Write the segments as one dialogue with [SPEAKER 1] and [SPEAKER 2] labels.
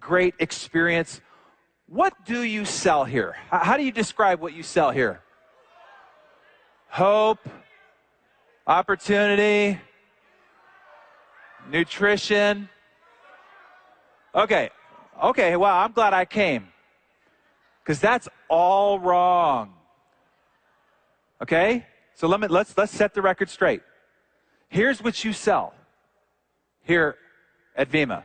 [SPEAKER 1] great experience. What do you sell here? How do you describe what you sell here? Hope, opportunity, nutrition. Okay, well, I'm glad I came, because that's all wrong. Okay? So let's set the record straight. Here's what you sell here at Vima.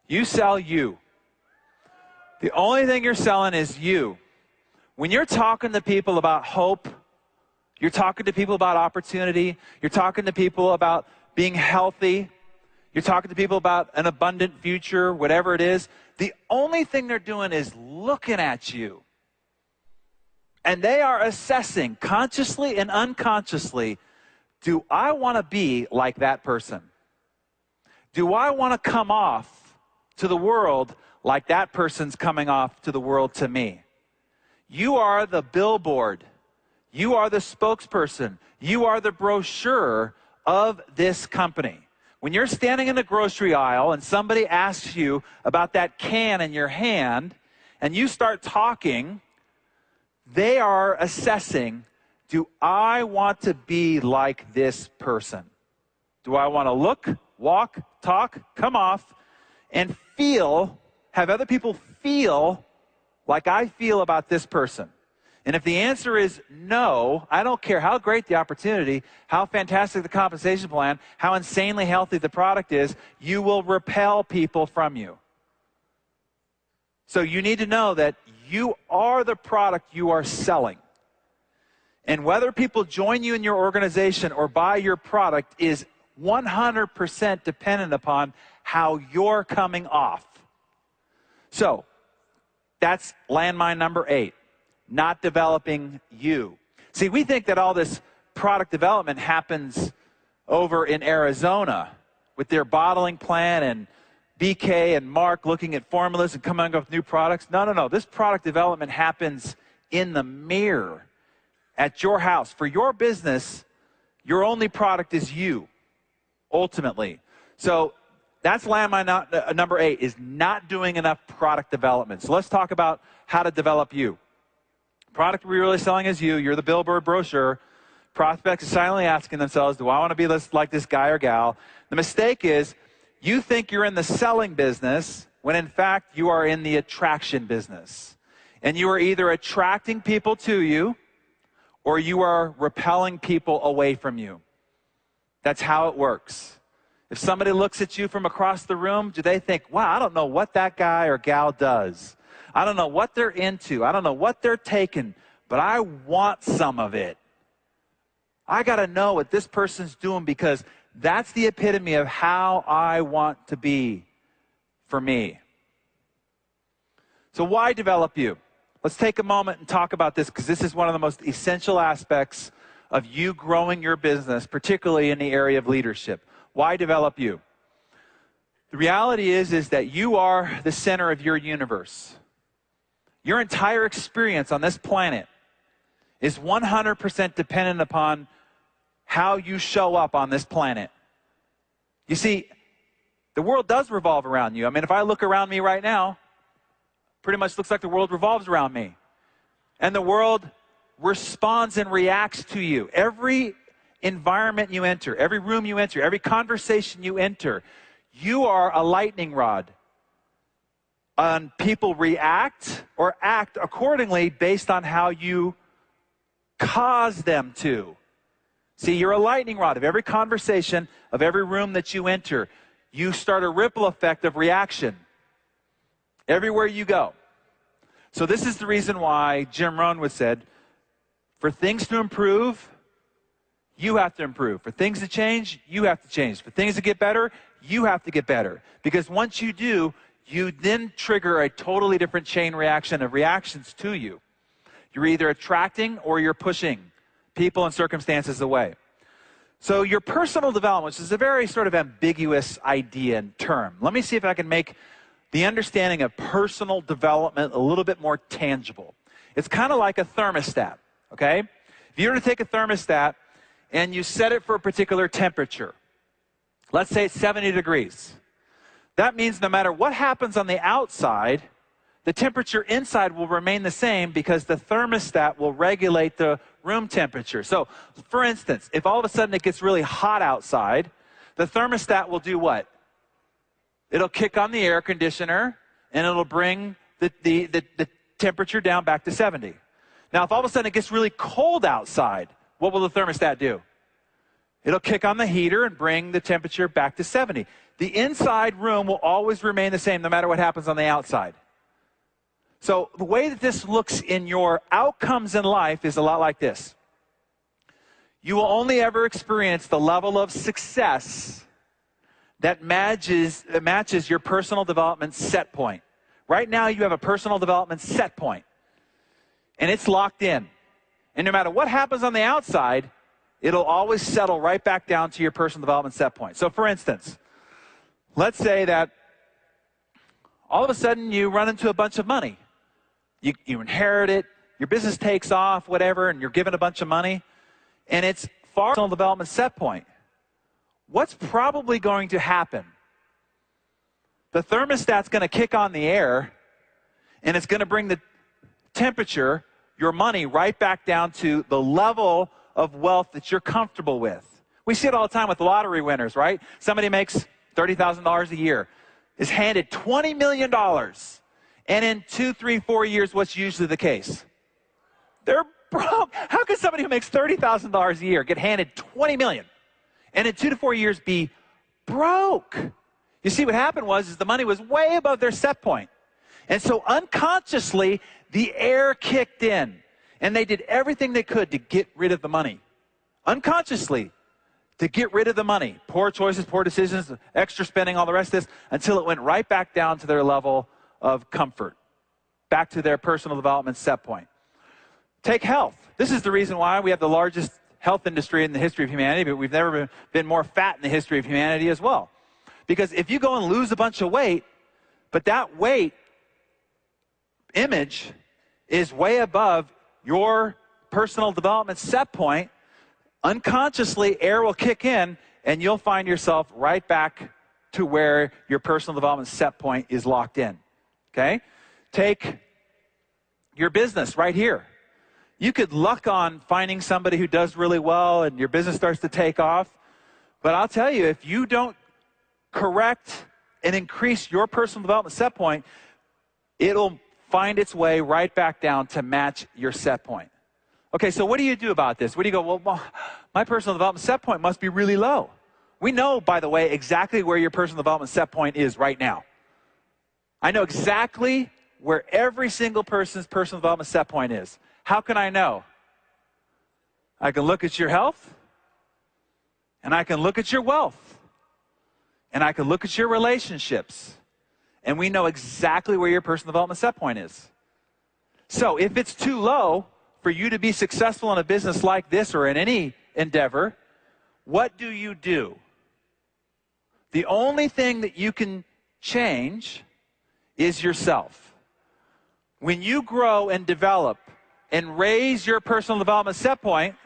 [SPEAKER 1] You sell you. The only thing you're selling is you. When you're talking to people about hope, you're talking to people about opportunity, you're talking to people about being healthy, you're talking to people about an abundant future, whatever it is, the only thing they're doing is looking at you. And they are assessing, consciously and unconsciously, do I want to be like that person? Do I want to come off to the world like that person's coming off to the world to me? You are the billboard. You are the spokesperson. You are the brochure of this company. When you're standing in the grocery aisle and somebody asks you about that can in your hand and you start talking, they are assessing, do I want to be like this person? Do I want to look, walk, talk, come off, and feel, have other people feel like I feel about this person? And if the answer is no, I don't care how great the opportunity, how fantastic the compensation plan, how insanely healthy the product is, you will repel people from you. So you need to know that you are the product you are selling. And whether people join you in your organization or buy your product is 100% dependent upon how you're coming off. So that's landmine number 8, not developing you. See, we think that all this product development happens over in Arizona with their bottling plant and BK and Mark looking at formulas and coming up with new products. No. This product development happens in the mirror at your house. For your business, your only product is you, ultimately. So that's landmine number 8, is not doing enough product development. So let's talk about how to develop you. Product we're really selling is you. You're the billboard brochure. Prospects are silently asking themselves, do I want to be like this guy or gal? The mistake is you think you're in the selling business when in fact you are in the attraction business. And you are either attracting people to you or you are repelling people away from you. That's how it works. If somebody looks at you from across the room, do they think, wow, I don't know what that guy or gal does. I don't know what they're into. I don't know what they're taking, but I want some of it. I got to know what this person's doing because that's the epitome of how I want to be for me. So why develop you? Let's take a moment and talk about this because this is one of the most essential aspects of you growing your business, particularly in the area of leadership. Why develop you? The reality is that you are the center of your universe. Your entire experience on this planet is 100% dependent upon how you show up on this planet. You see, the world does revolve around you. I mean, if I look around me right now, pretty much looks like the world revolves around me. And the world responds and reacts to you. Every environment you enter, every room you enter, every conversation you enter, you are a lightning rod. And people react or act accordingly based on how you cause them to. See, you're a lightning rod of every conversation, of every room that you enter. You start a ripple effect of reaction everywhere you go. So this is the reason why Jim Rohn would said, for things to improve, you have to improve. For things to change, you have to change. For things to get better, you have to get better. Because once you do, you then trigger a totally different chain reaction of reactions to you. You're either attracting or you're pushing people and circumstances away. So your personal development, which is a very sort of ambiguous idea and term. Let me see if I can make the understanding of personal development a little bit more tangible. It's kind of like a thermostat, okay? If you were to take a thermostat and you set it for a particular temperature, Let's say it's 70 degrees. That means no matter what happens on the outside, the temperature inside will remain the same because the thermostat will regulate the room temperature. So, for instance, if all of a sudden it gets really hot outside, the thermostat will do what? It'll kick on the air conditioner, and it'll bring the temperature down back to 70. Now, if all of a sudden it gets really cold outside, what will the thermostat do? It'll kick on the heater and bring the temperature back to 70. The inside room will always remain the same no matter what happens on the outside. So the way that this looks in your outcomes in life is a lot like this. You will only ever experience the level of success that matches your personal development set point. Right now, you have a personal development set point, and it's locked in. And no matter what happens on the outside, it'll always settle right back down to your personal development set point. So for instance, let's say that all of a sudden you run into a bunch of money. You inherit it, your business takes off, whatever, and you're given a bunch of money, and it's far from the development set point. What's probably going to happen? The thermostat's going to kick on the air, and it's going to bring the temperature, your money, right back down to the level of wealth that you're comfortable with. We see it all the time with lottery winners, right? Somebody makes $30,000 a year, is handed $20 million. And in 2, 3, 4 years, what's usually the case? They're broke. How can somebody who makes $30,000 a year get handed $20 million and in 2 to 4 years be broke? You see, what happened was the money was way above their set point. And so unconsciously, the air kicked in. And they did everything they could to get rid of the money. Unconsciously, to get rid of the money. Poor choices, poor decisions, extra spending, all the rest of this, until it went right back down to their level of comfort, back to their personal development set point. Take health. This is the reason why we have the largest health industry in the history of humanity, but we've never been more fat in the history of humanity as well. Because if you go and lose a bunch of weight, but that weight image is way above your personal development set point, unconsciously air will kick in and you'll find yourself right back to where your personal development set point is locked in. Okay? Take your business right here. You could luck on finding somebody who does really well and your business starts to take off. But I'll tell you, if you don't correct and increase your personal development set point, it'll find its way right back down to match your set point. Okay, so what do you do about this? What do you go, well, my personal development set point must be really low. We know, by the way, exactly where your personal development set point is right now. I know exactly where every single person's personal development set point is. How can I know? I can look at your health, and I can look at your wealth, and I can look at your relationships, and we know exactly where your personal development set point is. So if it's too low for you to be successful in a business like this or in any endeavor, what do you do? The only thing that you can change is yourself. When you grow and develop and raise your personal development set point,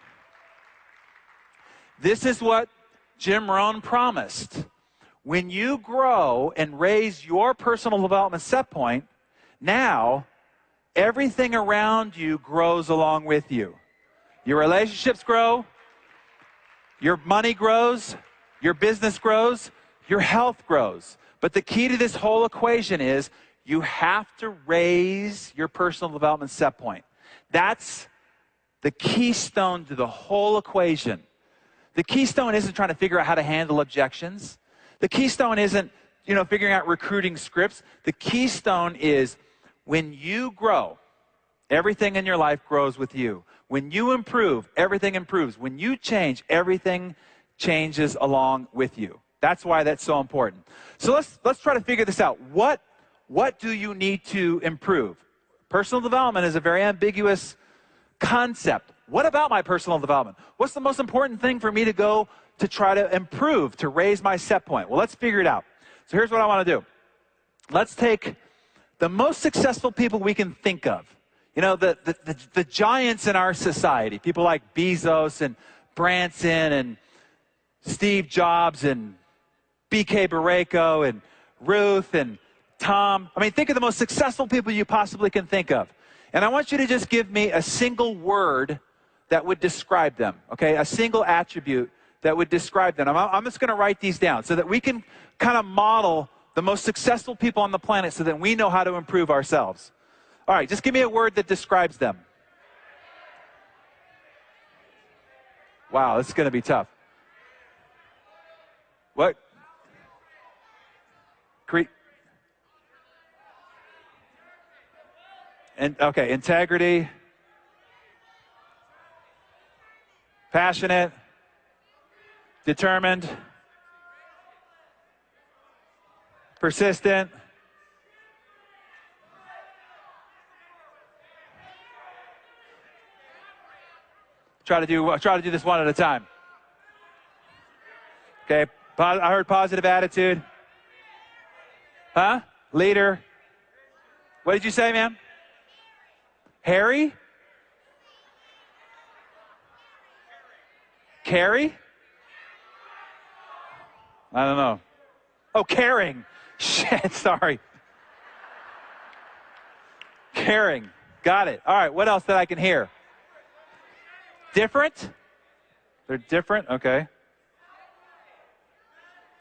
[SPEAKER 1] this is what Jim Rohn promised. When you grow and raise your personal development set point, now everything around you grows along with you. Your relationships grow, your money grows, your business grows, your health grows. But the key to this whole equation is you have to raise your personal development set point. That's the keystone to the whole equation. The keystone isn't trying to figure out how to handle objections. The keystone isn't, figuring out recruiting scripts. The keystone is when you grow, everything in your life grows with you. When you improve, everything improves. When you change, everything changes along with you. That's why that's so important. So let's try to figure this out. What do you need to improve? Personal development is a very ambiguous concept. What about my personal development? What's the most important thing for me to go to try to improve, to raise my set point? Well, let's figure it out. So here's what I want to do. Let's take the most successful people we can think of. The giants in our society, people like Bezos and Branson and Steve Jobs and BK Barreco and Ruth and Tom. I mean, think of the most successful people you possibly can think of. And I want you to just give me a single word that would describe them, okay? A single attribute that would describe them. I'm just going to write these down so that we can kind of model the most successful people on the planet so that we know how to improve ourselves. All right, just give me a word that describes them. Wow, this is going to be tough. What? Okay, integrity, passionate, determined, persistent, try to do this one at a time. Okay, I heard positive attitude. Huh? Leader. What did you say, ma'am? Harry? Carrie? I don't know. Oh, caring. Shit, sorry. Caring. Got it. All right, what else that I can hear? Different? They're different? Okay.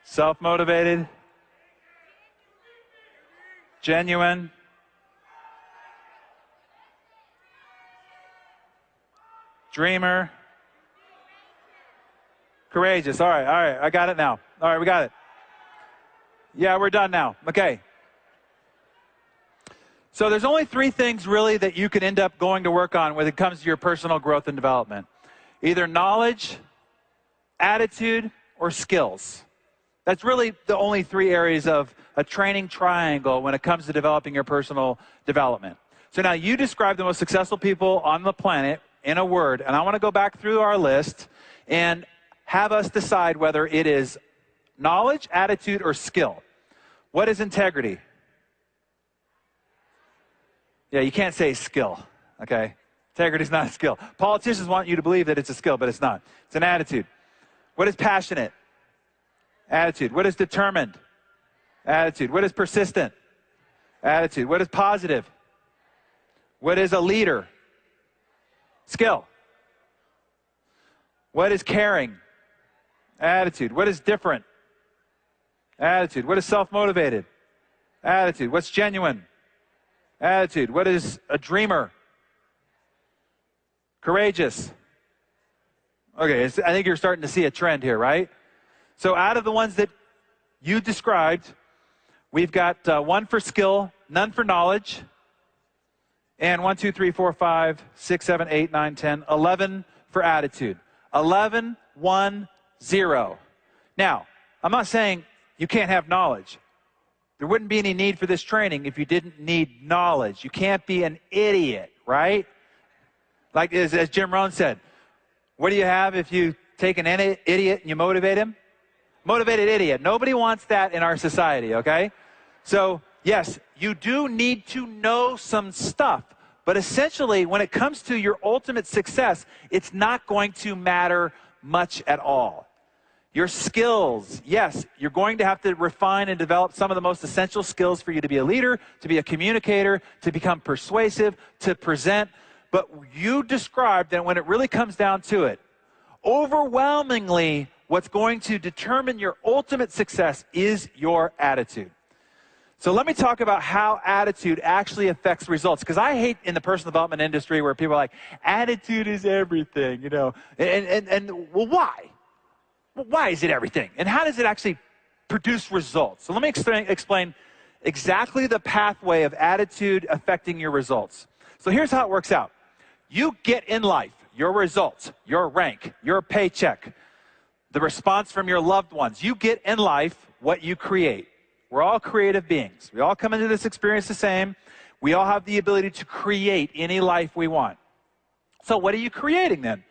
[SPEAKER 1] Self-motivated. Genuine. Dreamer. Courageous. All right, I got it now. All right, we got it. Yeah, we're done now. Okay. So there's only 3 things really that you can end up going to work on when it comes to your personal growth and development. Either knowledge, attitude, or skills. That's really the only 3 areas of a training triangle when it comes to developing your personal development. So now you describe the most successful people on the planet in a word, and I want to go back through our list and have us decide whether it is knowledge, attitude, or skill. What is integrity? Yeah, you can't say skill, okay? Integrity is not a skill. Politicians want you to believe that it's a skill, but it's not. It's an attitude. What is passionate? Attitude. What is determined? Attitude. What is persistent? Attitude. What is positive? What is a leader? Skill. What is caring? Attitude. What is different? Attitude. What is self-motivated? Attitude. What's genuine? Attitude. What is a dreamer? Courageous. Okay, I think you're starting to see a trend here, right? So out of the ones that you described, we've got 1 for skill, none for knowledge, and 1, 2, 3, 4, 5, 6, 7, 8, 9, 10, 11 for attitude. 11, 1, 0. Now, I'm not saying you can't have knowledge. There wouldn't be any need for this training if you didn't need knowledge. You can't be an idiot, right? Like as Jim Rohn said, what do you have if you take an idiot and you motivate him? Motivated idiot. Nobody wants that in our society, okay? So, yes, you do need to know some stuff. But essentially, when it comes to your ultimate success, it's not going to matter much at all. Your skills, yes, you're going to have to refine and develop some of the most essential skills for you to be a leader, to be a communicator, to become persuasive, to present. But you described that when it really comes down to it, overwhelmingly, what's going to determine your ultimate success is your attitude. So let me talk about how attitude actually affects results. Because I hate in the personal development industry where people are like, attitude is everything, you know. And well, why? Well, why is it everything? And how does it actually produce results? So let me explain exactly the pathway of attitude affecting your results. So here's how it works out. You get in life your results, your rank, your paycheck, the response from your loved ones. You get in life what you create. We're all creative beings. We all come into this experience the same. We all have the ability to create any life we want. So what are you creating then?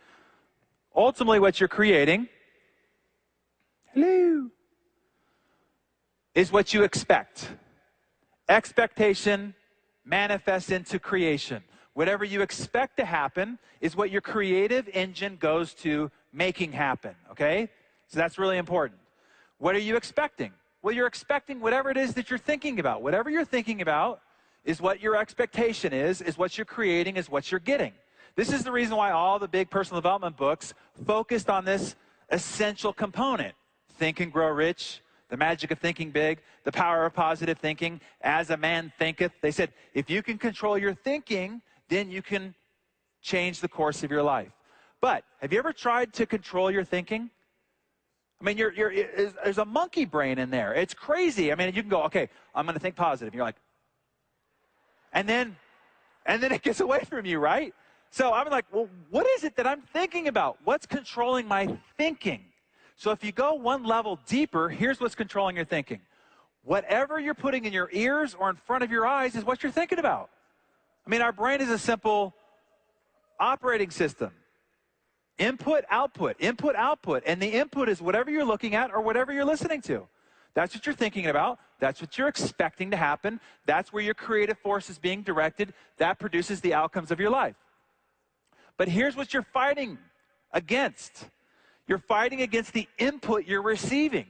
[SPEAKER 1] Ultimately, what you're creating, hello, is what you expect. Expectation manifests into creation. Whatever you expect to happen is what your creative engine goes to making happen, okay? So that's really important. What are you expecting? Well, you're expecting whatever it is that you're thinking about. Whatever you're thinking about is what your expectation is what you're creating, is what you're getting. This is the reason why all the big personal development books focused on this essential component. Think and Grow Rich, The Magic of Thinking Big, The Power of Positive Thinking, As a Man Thinketh. They said, if you can control your thinking, then you can change the course of your life. But have you ever tried to control your thinking? I mean, there's a monkey brain in there. It's crazy. I mean, you can go, okay, I'm going to think positive. You're like, and then it gets away from you, right? So I'm like, well, what is it that I'm thinking about? What's controlling my thinking? So if you go one level deeper, here's what's controlling your thinking. Whatever you're putting in your ears or in front of your eyes is what you're thinking about. I mean, our brain is a simple operating system. Input, output, and the input is whatever you're looking at or whatever you're listening to. That's what you're thinking about. That's what you're expecting to happen. That's where your creative force is being directed. That produces the outcomes of your life. But here's what you're fighting against. You're fighting against the input you're receiving,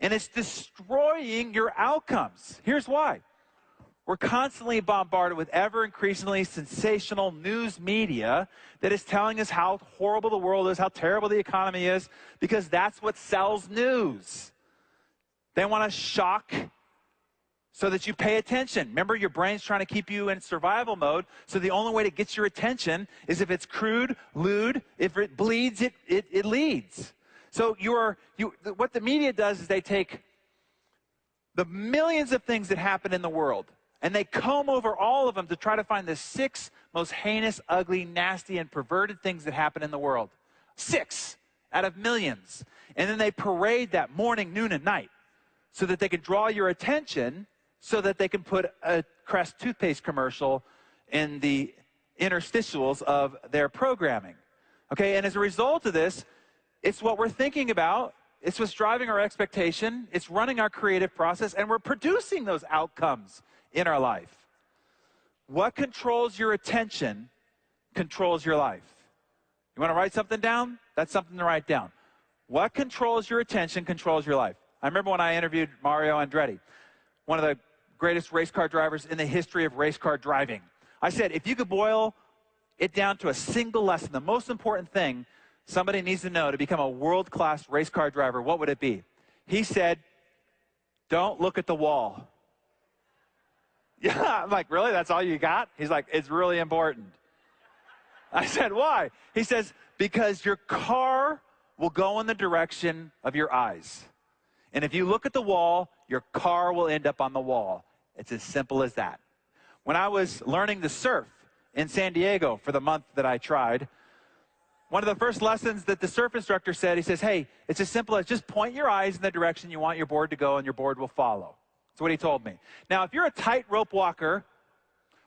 [SPEAKER 1] and it's destroying your outcomes. Here's why. We're constantly bombarded with ever-increasingly sensational news media that is telling us how horrible the world is, how terrible the economy is, because that's what sells news. They want to shock so that you pay attention. Remember, your brain's trying to keep you in survival mode, so the only way to get your attention is if it's crude, lewd, if it bleeds, it leads. So what the media does is they take the millions of things that happen in the world, and they comb over all of them to try to find the 6 most heinous, ugly, nasty, and perverted things that happen in the world. 6 out of millions. And then they parade that morning, noon, and night so that they can draw your attention, so that they can put a Crest toothpaste commercial in the interstitials of their programming. Okay, and as a result of this, it's what we're thinking about. It's what's driving our expectation. It's running our creative process, and we're producing those outcomes in our life. What controls your attention controls your life. You want to write something down? That's something to write down. What controls your attention controls your life. I remember when I interviewed Mario Andretti, one of the greatest race car drivers in the history of race car driving. I said, if you could boil it down to a single lesson, the most important thing somebody needs to know to become a world-class race car driver, what would it be? He said, don't look at the wall. Yeah, I'm like, really? That's all you got? He's like, it's really important. I said, why? He says, because your car will go in the direction of your eyes. And if you look at the wall, your car will end up on the wall. It's as simple as that. When I was learning to surf in San Diego for the month that I tried, one of the first lessons that the surf instructor said, he says, hey, it's as simple as just point your eyes in the direction you want your board to go and your board will follow. That's what he told me. Now, if you're a tightrope walker,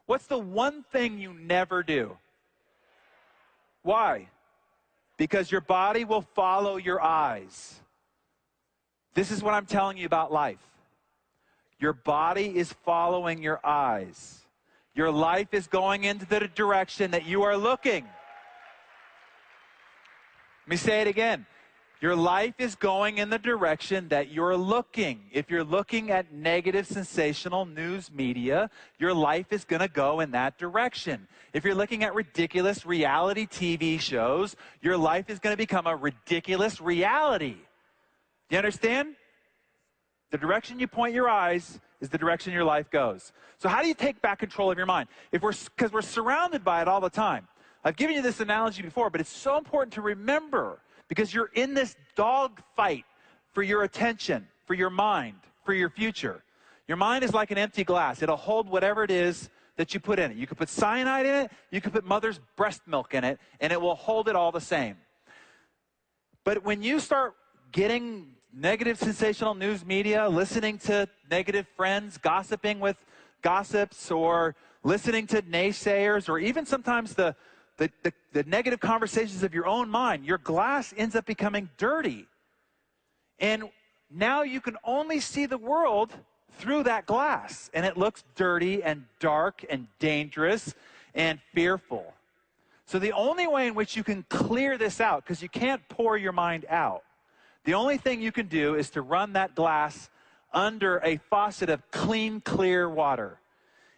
[SPEAKER 1] what's the one thing you never do? Why? Because your body will follow your eyes. This is what I'm telling you about life. Your body is following your eyes. Your life is going into the direction that you are looking. Let me say it again. Your life is going in the direction that you're looking. If you're looking at negative, sensational news media, your life is going to go in that direction. If you're looking at ridiculous reality TV shows, your life is going to become a ridiculous reality. You understand? The direction you point your eyes is the direction your life goes. So how do you take back control of your mind? Because we're surrounded by it all the time. I've given you this analogy before, but it's so important to remember, because you're in this dog fight for your attention, for your mind, for your future. Your mind is like an empty glass. It'll hold whatever it is that you put in it. You could put cyanide in it, you could put mother's breast milk in it, and it will hold it all the same. But when you start getting negative, sensational news media, listening to negative friends, gossiping with gossips, or listening to naysayers, or even sometimes the negative conversations of your own mind, your glass ends up becoming dirty. And now you can only see the world through that glass, and it looks dirty and dark and dangerous and fearful. So the only way in which you can clear this out, because you can't pour your mind out, The only thing you can do is to run that glass under a faucet of clean, clear water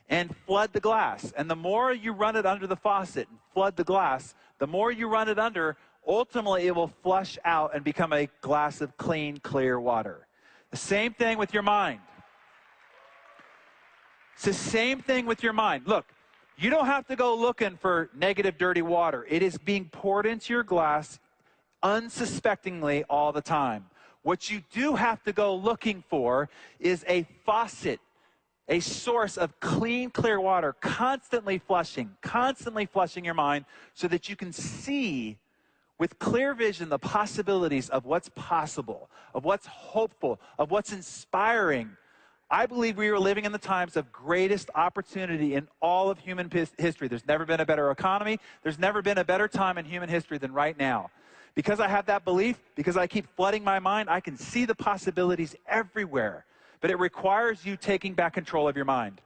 [SPEAKER 1] and flood the glass. And the more you run it under the faucet and flood the glass, the more you run it under, ultimately it will flush out and become a glass of clean, clear water. The same thing with your mind. It's the same thing with your mind. Look, you don't have to go looking for negative, dirty water. It is being poured into your glass unsuspectingly all the time. What you do have to go looking for is a faucet, a source of clean, clear water, constantly flushing your mind so that you can see with clear vision the possibilities of what's possible, of what's hopeful, of what's inspiring. I believe we are living in the times of greatest opportunity in all of human history. There's never been a better economy. There's never been a better time in human history than right now. Because I have that belief, because I keep flooding my mind, I can see the possibilities everywhere. But it requires you taking back control of your mind.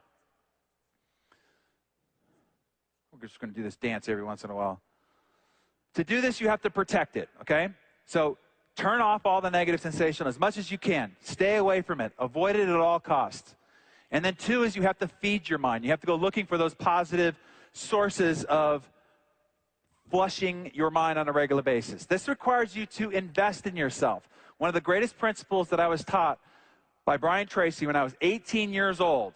[SPEAKER 1] We're just going to do this dance every once in a while. To do this, you have to protect it, okay? So turn off all the negative sensation as much as you can. Stay away from it. Avoid it at all costs. And then 2 is you have to feed your mind. You have to go looking for those positive sources of flushing your mind on a regular basis. This requires you to invest in yourself. One of the greatest principles that I was taught by Brian Tracy when I was 18 years old,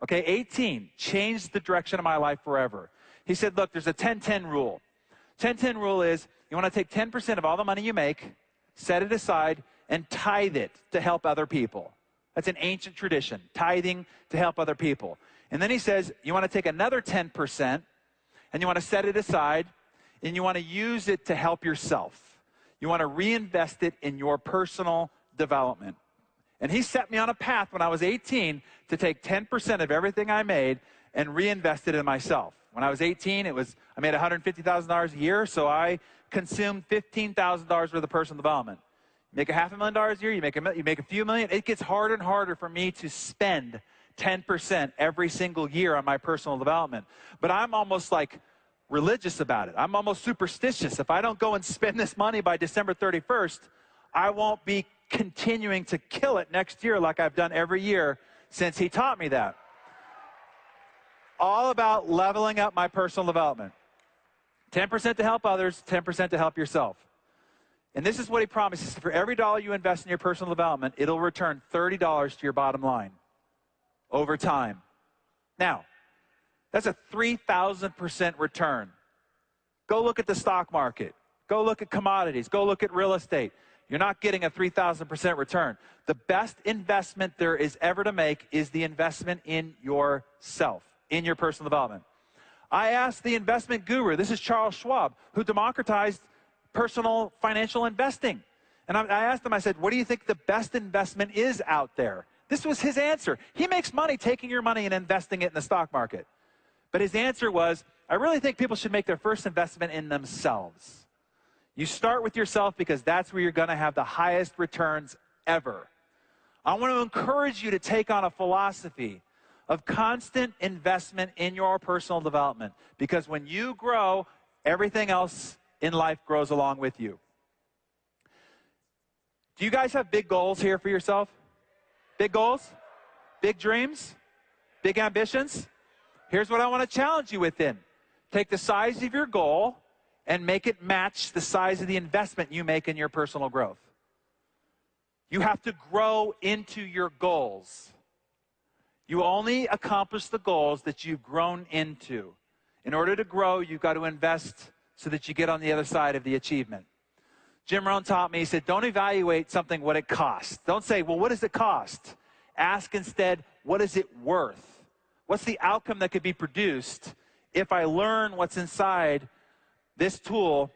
[SPEAKER 1] okay, 18, changed the direction of my life forever. He said, look, there's a 10-10 rule. 10-10 rule is you want to take 10% of all the money you make, set it aside, and tithe it to help other people. That's an ancient tradition, tithing to help other people. And then he says you want to take another 10% and you want to set it aside and you want to use it to help yourself. You want to reinvest it in your personal development. And he set me on a path when I was 18 to take 10% of everything I made and reinvest it in myself. When I was 18, I made $150,000 a year, so I consumed $15,000 worth of personal development. You make $500,000 a year, you make a few million. It gets harder and harder for me to spend 10% every single year on my personal development. But I'm almost like religious about it. I'm almost superstitious. If I don't go and spend this money by December 31st, I won't be continuing to kill it next year like I've done every year since he taught me that. All about leveling up my personal development. 10% to help others, 10% to help yourself. And this is what he promises. For every dollar you invest in your personal development, it'll return $30 to your bottom line over time. Now, that's a 3,000% return. Go look at the stock market. Go look at commodities. Go look at real estate. You're not getting a 3,000% return. The best investment there is ever to make is the investment in yourself, in your personal development. I asked the investment guru, this is Charles Schwab, who democratized personal financial investing. And I asked him, I said, what do you think the best investment is out there? This was his answer. He makes money taking your money and investing it in the stock market. But his answer was, I really think people should make their first investment in themselves. You start with yourself because that's where you're going to have the highest returns ever. I want to encourage you to take on a philosophy of constant investment in your personal development, because when you grow, everything else in life grows along with you. Do you guys have big goals here for yourself? Big goals? Big dreams? Big ambitions? Here's what I want to challenge you with then. Take the size of your goal and make it match the size of the investment you make in your personal growth. You have to grow into your goals. You only accomplish the goals that you've grown into. In order to grow, you've got to invest so that you get on the other side of the achievement. Jim Rohn taught me, he said, don't evaluate something what it costs. Don't say, well, what does it cost? Ask instead, what is it worth? What's the outcome that could be produced if I learn what's inside this tool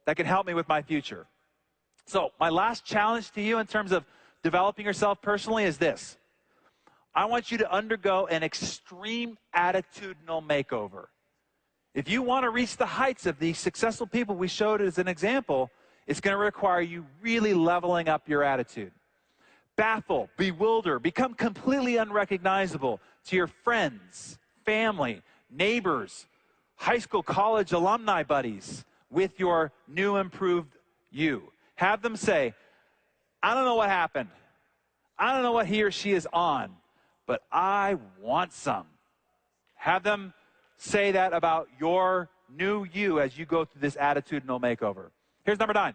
[SPEAKER 1] that can help me with my future? So my last challenge to you in terms of developing yourself personally is this. I want you to undergo an extreme attitudinal makeover. If you want to reach the heights of these successful people we showed as an example, it's going to require you really leveling up your attitude. Baffle, bewilder, become completely unrecognizable to your friends, family, neighbors, high school, college, alumni buddies with your new improved you. Have them say, I don't know what happened. I don't know what he or she is on, but I want some. Have them say that about your new you as you go through this attitudinal makeover. Here's number 9.